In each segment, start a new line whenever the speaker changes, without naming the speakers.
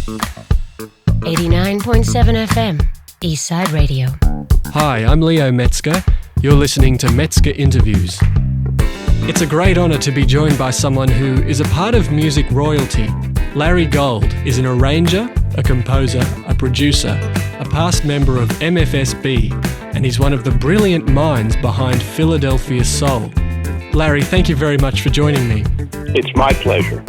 89.7 FM, Eastside Radio.
Hi, I'm Leo Metzker. You're listening to Metzker Interviews. It's a great honour to be joined by someone who is a part of music royalty. Larry Gold is an arranger, a composer, a producer, a past member of MFSB, and he's one of the brilliant minds behind Philadelphia Soul. Larry, thank you very much for joining me.
It's my pleasure.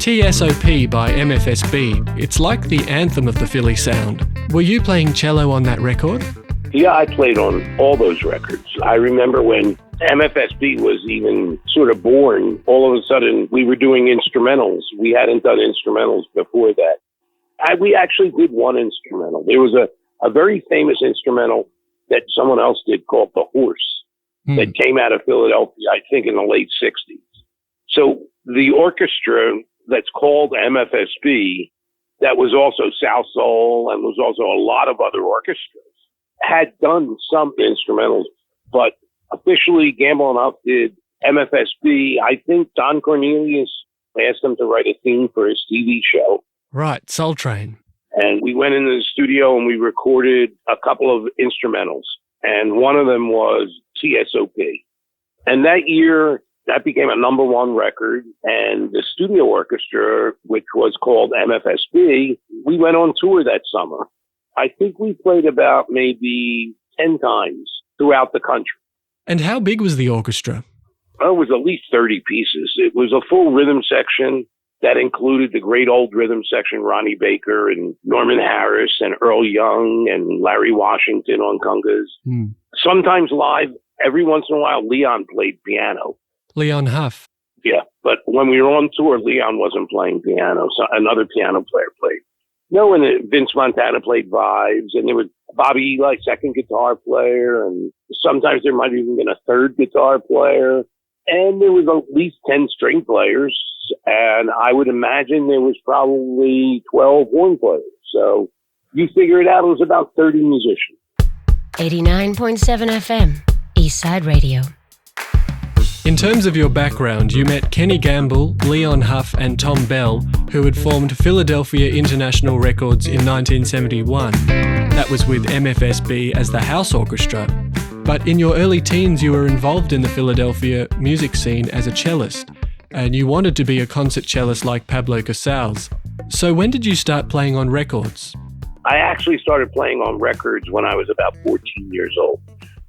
TSOP by MFSB. It's like the anthem of the Philly sound. Were you playing cello on that record?
Yeah, I played on all those records. I remember when MFSB was even sort of born, all of a sudden we were doing instrumentals. We hadn't done instrumentals before that. We actually did one instrumental. There was a very famous instrumental that someone else did called The Horse that came out of Philadelphia, I think in the late 60s. So the orchestra that's called MFSB, that was also South Soul and was also a lot of other orchestras, had done some instrumentals, but officially Gamble and Huff did MFSB. I think Don Cornelius asked him to write a theme for his TV show.
Right, Soul Train.
And we went into the studio and we recorded a couple of instrumentals. And one of them was TSOP. And that year, that became a number one record. And the studio orchestra, which was called MFSB, we went on tour that summer. I think we played about maybe 10 times throughout the country.
And how big was the orchestra?
Well, it was at least 30 pieces. It was a full rhythm section that included the great old rhythm section, Ronnie Baker and Norman Harris and Earl Young and Larry Washington on congas. Sometimes live, every once in a while, Leon played piano.
Leon Huff.
Yeah, but when we were on tour, Leon wasn't playing piano, so another piano player played. No, and Vince Montana played vibes, and there was Bobby Eli, second guitar player, and sometimes there might have even been a third guitar player, and there was at least 10 string players, and I would imagine there was probably 12 horn players. So you figure it out, it was about 30 musicians.
89.7 FM, Eastside Radio.
In terms of your background, you met Kenny Gamble, Leon Huff and Tom Bell, who had formed Philadelphia International Records in 1971. That was with MFSB as the house orchestra. But in your early teens, you were involved in the Philadelphia music scene as a cellist, and you wanted to be a concert cellist like Pablo Casals. So when did you start playing on records?
I actually started playing on records when I was about 14 years old,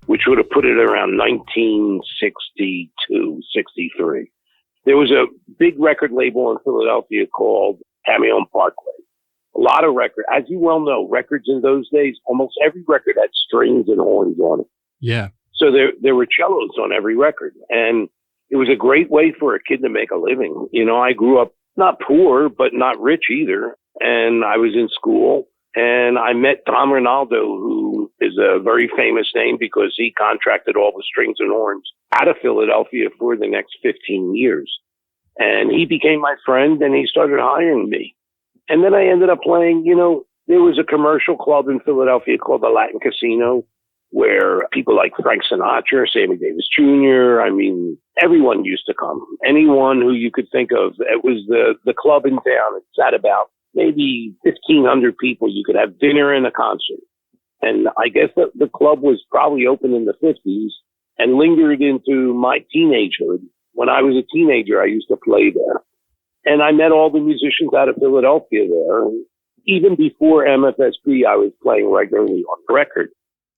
which would have put it around 1962, 63. There was a big record label in Philadelphia called Cameo Parkway. A lot of records. As you well know, records in those days, almost every record had strings and horns on it.
Yeah.
So there were cellos on every record. And it was a great way for a kid to make a living. You know, I grew up not poor, but not rich either. And I was in school. And I met Tom Rinaldo, who is a very famous name because he contracted all the strings and horns out of Philadelphia for the next 15 years. And he became my friend and he started hiring me. And then I ended up playing, you know, there was a commercial club in Philadelphia called the Latin Casino where people like Frank Sinatra, Sammy Davis Jr., I mean, everyone used to come. Anyone who you could think of. It was the club in town. It sat about maybe 1,500 people. You could have dinner and a concert. And I guess the club was probably open in the 50s and lingered into my teenagehood. When I was a teenager, I used to play there. And I met all the musicians out of Philadelphia there. Even before MFSB, I was playing regularly on record.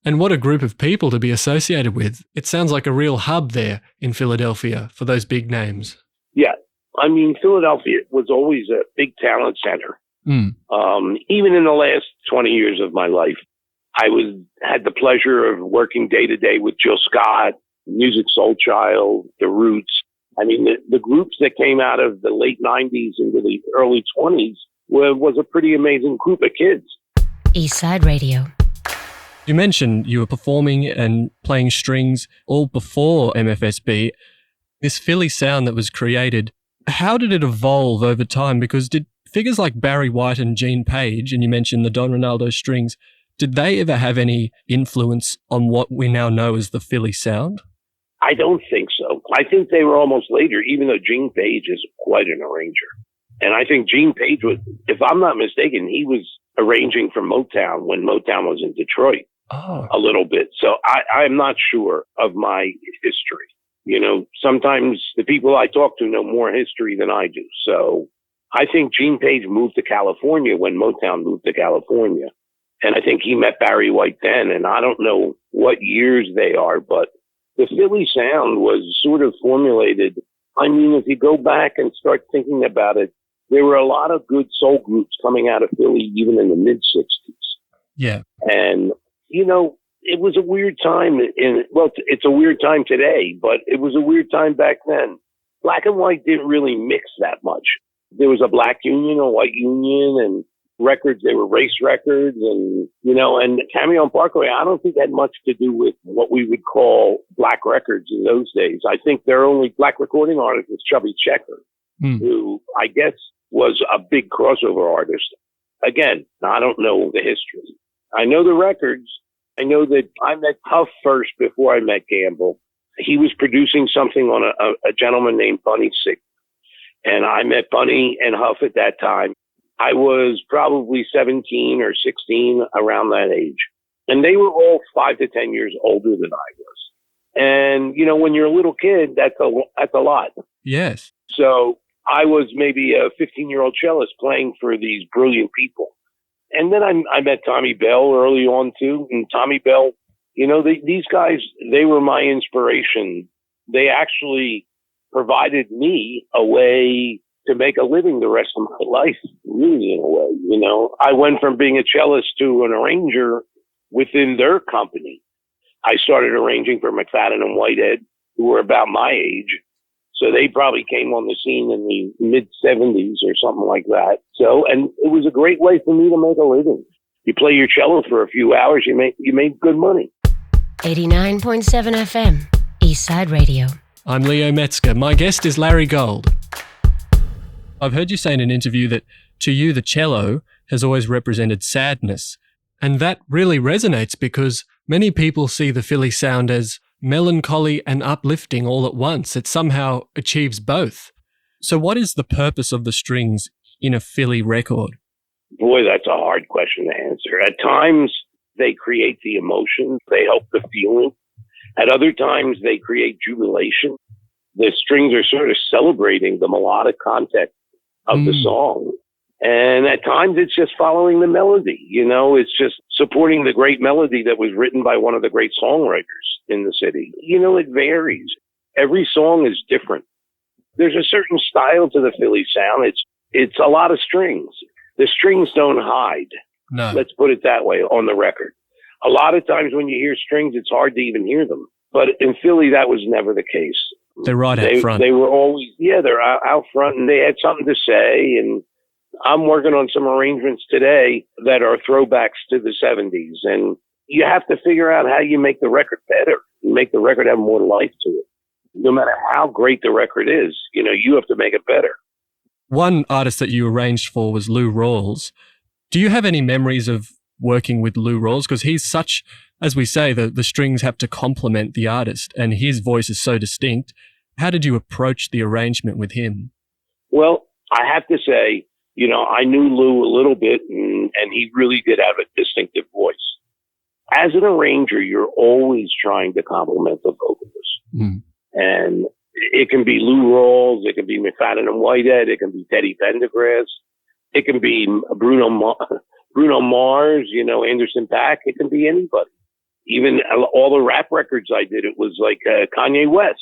And what a group of people to be associated with. It sounds like a real hub there in Philadelphia for those big names.
Yeah. I mean, Philadelphia was always a big talent center. Even in the last 20 years of my life, I had the pleasure of working day to day with Jill Scott, Music Soul Child, The Roots. I mean, the groups that came out of the late 90s into the early 20s was a pretty amazing group of kids.
Eastside Radio.
You mentioned you were performing and playing strings all before MFSB. This Philly sound that was created, how did it evolve over time? Because did figures like Barry White and Gene Page, and you mentioned the Don Rinaldo strings, did they ever have any influence on what we now know as the Philly sound?
I don't think so. I think they were almost later, even though Gene Page is quite an arranger. And I think Gene Page was, if I'm not mistaken, he was arranging for Motown when Motown was in Detroit a little bit. So I'm not sure of my history. You know, sometimes the people I talk to know more history than I do. So I think Gene Page moved to California when Motown moved to California. And I think he met Barry White then. And I don't know what years they are, but the Philly sound was sort of formulated. I mean, if you go back and start thinking about it, there were a lot of good soul groups coming out of Philly, even in the mid-'60s.
Yeah.
And, you know, it was a weird time it's a weird time today, but it was a weird time back then. Black and white didn't really mix that much. There was a black union, a white union, and records, they were race records, and, you know, and Cameo and Parkway, I don't think had much to do with what we would call black records in those days. I think their only black recording artist was Chubby Checker, who I guess was a big crossover artist. Again, I don't know the history. I know the records. I know that I met Huff first before I met Gamble. He was producing something on a gentleman named Bunny Sick. And I met Bunny and Huff at that time. I was probably 17 or 16, around that age. And they were all 5 to 10 years older than I was. And, you know, when you're a little kid, that's a lot.
Yes.
So I was maybe a 15-year-old cellist playing for these brilliant people. And then I met Tommy Bell early on, too. And Tommy Bell, you know, these guys, they were my inspiration. They actually provided me a way to make a living the rest of my life, really, in a way. You know, I went from being a cellist to an arranger within their company. I started arranging for McFadden and Whitehead, who were about my age. So they probably came on the scene in the mid-'70s or something like that. So, and it was a great way for me to make a living. You play your cello for a few hours, you make good money.
89.7 FM, Eastside Radio.
I'm Leo Metzker. My guest is Larry Gold. I've heard you say in an interview that to you the cello has always represented sadness. And that really resonates because many people see the Philly sound as melancholy and uplifting all at once. It somehow achieves both. So what is the purpose of the strings in a Philly record?
Boy, that's a hard question to answer. At times, they create the emotion. They help the feeling. At other times, they create jubilation. The strings are sort of celebrating the melodic context of the song. And at times, it's just following the melody. You know, it's just supporting the great melody that was written by one of the great songwriters in the city. You know, it varies. Every song is different. There's a certain style to the Philly sound. It's a lot of strings. The strings don't hide.
No.
Let's put it that way on the record. A lot of times when you hear strings, it's hard to even hear them. But in Philly, that was never the case.
They're right out front.
They were always, they're out front, and they had something to say. And I'm working on some arrangements today that are throwbacks to the 70s. And you have to figure out how you make the record better, make the record have more life to it. No matter how great the record is, you know, you have to make it better.
One artist that you arranged for was Lou Rawls. Do you have any memories of working with Lou Rawls? Because he's such, as we say, the strings have to complement the artist, and his voice is so distinct. How did you approach the arrangement with him?
Well, I have to say, you know, I knew Lou a little bit, and he really did have a distinctive voice. As an arranger, you're always trying to complement the vocalist. And it can be Lou Rawls, it can be McFadden and Whitehead, it can be Teddy Pendergrass, it can be Bruno Mars, you know, Anderson .Paak, it can be anybody. Even all the rap records I did, it was like Kanye West.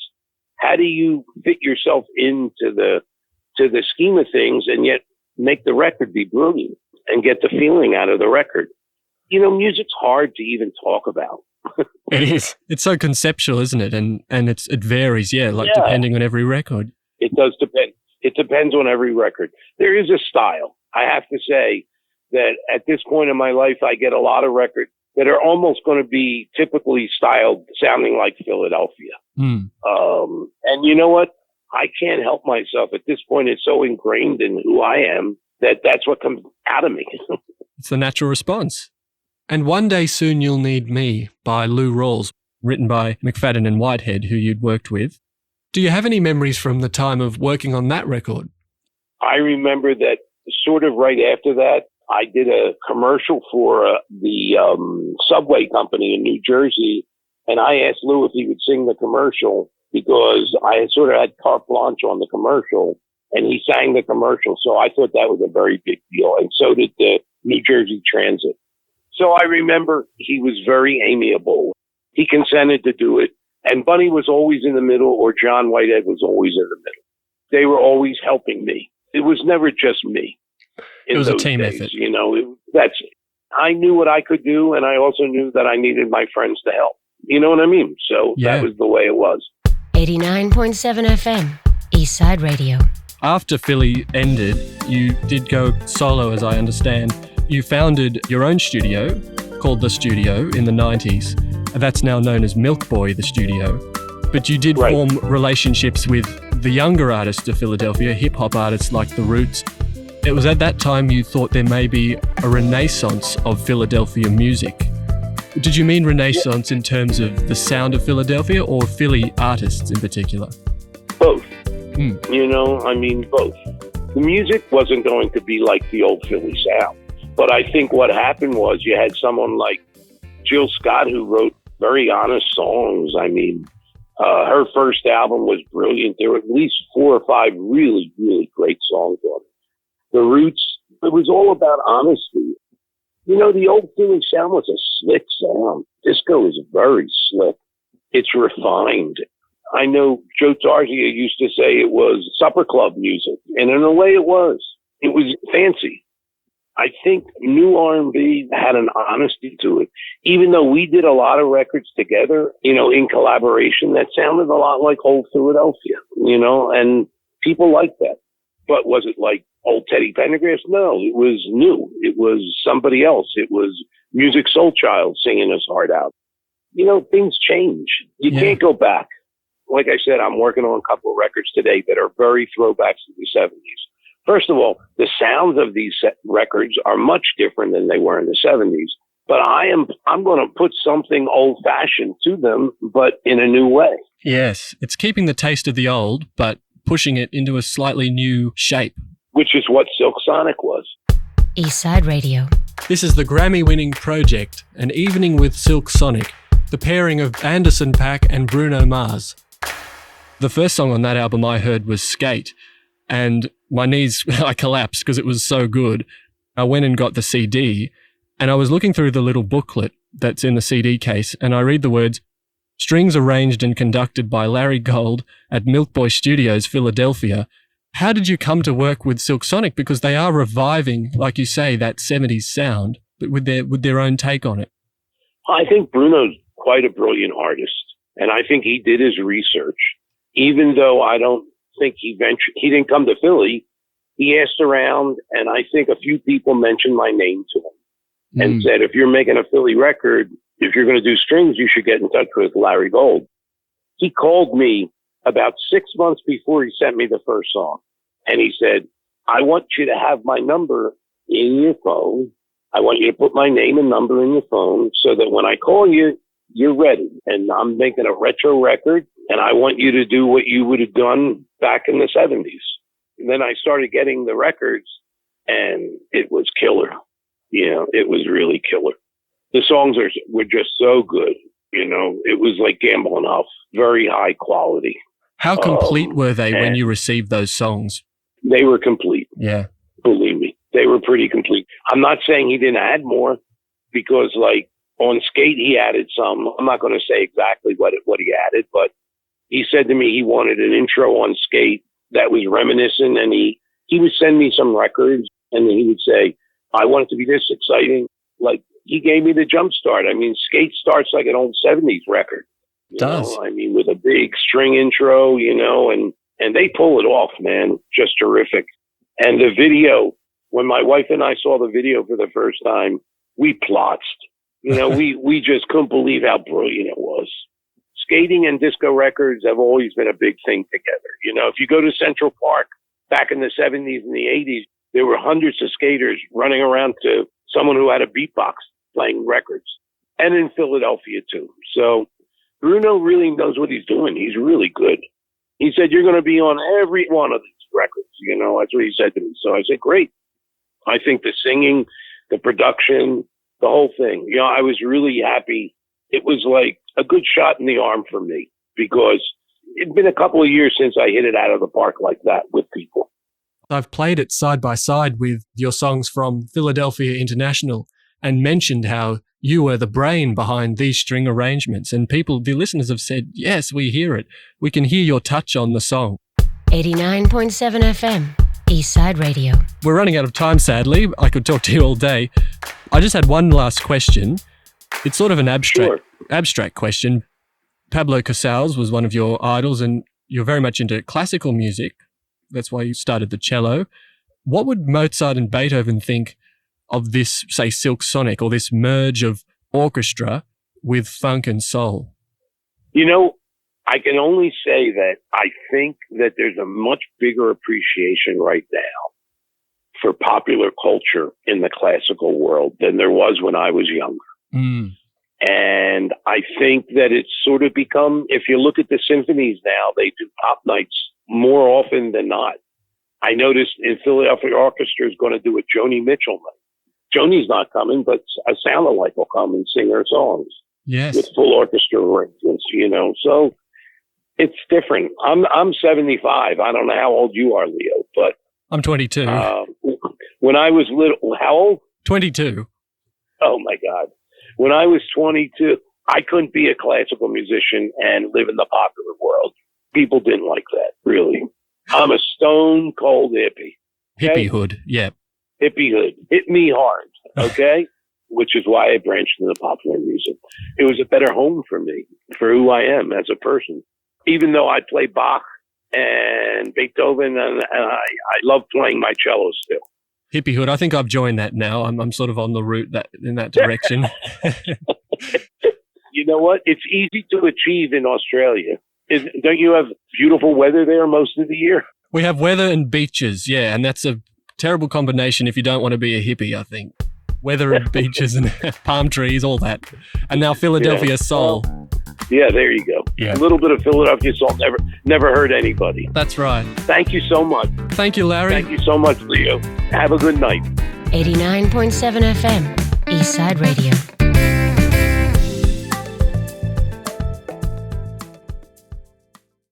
How do you fit yourself into the scheme of things and yet make the record be brilliant and get the feeling out of the record? You know, music's hard to even talk about.
It is. It's so conceptual, isn't it? And it varies, depending on every record.
It does depend. It depends on every record. There is a style. I have to say that at this point in my life, I get a lot of records that are almost going to be typically styled, sounding like Philadelphia. And you know what? I can't help myself. At this point, it's so ingrained in who I am that's what comes out of me.
It's the natural response. And One Day Soon You'll Need Me by Lou Rawls, written by McFadden and Whitehead, who you'd worked with. Do you have any memories from the time of working on that record?
I remember that sort of right after that, I did a commercial for the subway company in New Jersey, and I asked Lou if he would sing the commercial because I had sort of had carte blanche on the commercial, and he sang the commercial. So I thought that was a very big deal, and so did the New Jersey Transit. So I remember he was very amiable. He consented to do it, and Bunny was always in the middle, or John Whitehead was always in the middle. They were always helping me. It was never just me.
It was a team effort.
You know, that's it. I knew what I could do, and I also knew that I needed my friends to help. You know what I mean? So that was the way it was.
89.7 FM, Eastside Radio.
After Philly ended, you did go solo, as I understand. You founded your own studio called The Studio in the 90s. That's now known as Milk Boy, The Studio. But you did form relationships with the younger artists of Philadelphia, hip-hop artists like The Roots. It was at that time you thought there may be a renaissance of Philadelphia music. Did you mean renaissance in terms of the sound of Philadelphia or Philly artists in particular?
Both. You know, I mean, both. The music wasn't going to be like the old Philly sound. But I think what happened was you had someone like Jill Scott who wrote very honest songs. I mean, her first album was brilliant. There were at least 4 or 5 really, really great songs on it. The Roots, it was all about honesty. You know, the old Philly sound was a slick sound. Disco is very slick. It's refined. I know Joe Tarzia used to say it was supper club music, and in a way it was. It was fancy. I think new R&B had an honesty to it. Even though we did a lot of records together, you know, in collaboration, that sounded a lot like old Philadelphia, you know, and people liked that. But was it like old Teddy Pendergrass? No, it was new. It was somebody else. It was Music Soul Child singing his heart out. You know, things change. You can't go back. Like I said, I'm working on a couple of records today that are very throwbacks to the 70s. First of all, the sounds of these records are much different than they were in the 70s. But I'm going to put something old-fashioned to them, but in a new way.
Yes, it's keeping the taste of the old, but pushing it into a slightly new shape.
Which is what Silk Sonic was.
Eastside Radio.
This is the Grammy-winning Project, An Evening with Silk Sonic, the pairing of Anderson .Paak and Bruno Mars. The first song on that album I heard was Skate, and my knees, I collapsed because it was so good. I went and got the CD, and I was looking through the little booklet that's in the CD case, and I read the words, strings arranged and conducted by Larry Gold at Milk Boy Studios, Philadelphia. How did you come to work with Silk Sonic? Because they are reviving, like you say, that 70s sound, but with their own take on it.
I think Bruno's quite a brilliant artist, and I think he did his research. Even though I don't think he didn't come to Philly, he asked around, and I think a few people mentioned my name to him and said, if you're making a Philly record, if you're going to do strings, you should get in touch with Larry Gold. He called me about 6 months before he sent me the first song. And he said, I want you to have my number in your phone. I want you to put my name and number in your phone so that when I call you, you're ready. And I'm making a retro record, and I want you to do what you would have done back in the 70s. And then I started getting the records, and it was killer. You know, it was really killer. The songs were just so good. You know, it was like gambling off very high quality.
How complete were they when you received those songs?
They were complete.
Yeah.
Believe me, they were pretty complete. I'm not saying he didn't add more because, like, on Skate, he added some. I'm not going to say exactly what he added, but he said to me he wanted an intro on Skate that was reminiscent, and he would send me some records, and then he would say, I want it to be this exciting. Like, he gave me the jump start. I mean, Skate starts like an old 70s record. You know? I mean, with a big string intro, you know, and they pull it off, man. Just terrific. And the video, when my wife and I saw the video for the first time, we plotzed. You know, we just couldn't believe how brilliant it was. Skating and disco records have always been a big thing together. You know, if you go to Central Park back in the 70s and the 80s, there were hundreds of skaters running around to someone who had a beatbox playing records. And in Philadelphia, too. So Bruno really knows what he's doing. He's really good. He said, you're going to be on every one of these records. That's what he said to me. So I said, great. I think the singing, the production, the whole thing, I was really happy. It was like a good shot in the arm for me because it'd been a couple of years since I hit it out of the park like that with people.
I've played it side by side with your songs from Philadelphia International and mentioned how you were the brain behind these string arrangements. And the listeners have said, yes, we hear it. We can hear your touch on the song.
89.7 FM, Eastside Radio.
We're running out of time, sadly. I could talk to you all day. I just had one last question. It's sort of an abstract question. Pablo Casals was one of your idols and you're very much into classical music. That's why you started the cello. What would Mozart and Beethoven think of this, say, Silk Sonic or this merge of orchestra with funk and soul?
I can only say that I think that there's a much bigger appreciation right now for popular culture in the classical world than there was when I was younger.
Mm.
And I think that it's sort of become, if you look at the symphonies now, they do pop nights more often than not. I noticed in Philadelphia Orchestra is going to do a Joni Mitchell night. Joni's not coming, but a sound-alike will come and sing her songs.
Yes.
With full orchestra arrangements, So it's different. I'm 75. I don't know how old you are, Leo, but
I'm 22.
When I was little, how old?
22.
Oh my God. When I was 22, I couldn't be a classical musician and live in the popular world. People didn't like that, really. I'm a stone cold hippie. Okay?
Hippiehood, yeah.
Hippiehood. Hit me hard, okay? Which is why I branched into popular music. It was a better home for me, for who I am as a person. Even though I play Bach and Beethoven, and I love playing my cello still.
Hippiehood, I think I've joined that now. I'm sort of on the route in that direction.
You know what? It's easy to achieve in Australia. Don't you have beautiful weather there most of the year?
We have weather and beaches, yeah, and that's a terrible combination if you don't want to be a hippie, I think. Weather and beaches and palm trees, all that. And now Philadelphia soul.
Yeah, there you go.
Yeah.
A little bit of Philadelphia soul never hurt anybody.
That's right.
Thank you so much.
Thank you, Larry.
Thank you so much, Leo. Have a good night.
89.7 FM, Eastside Radio.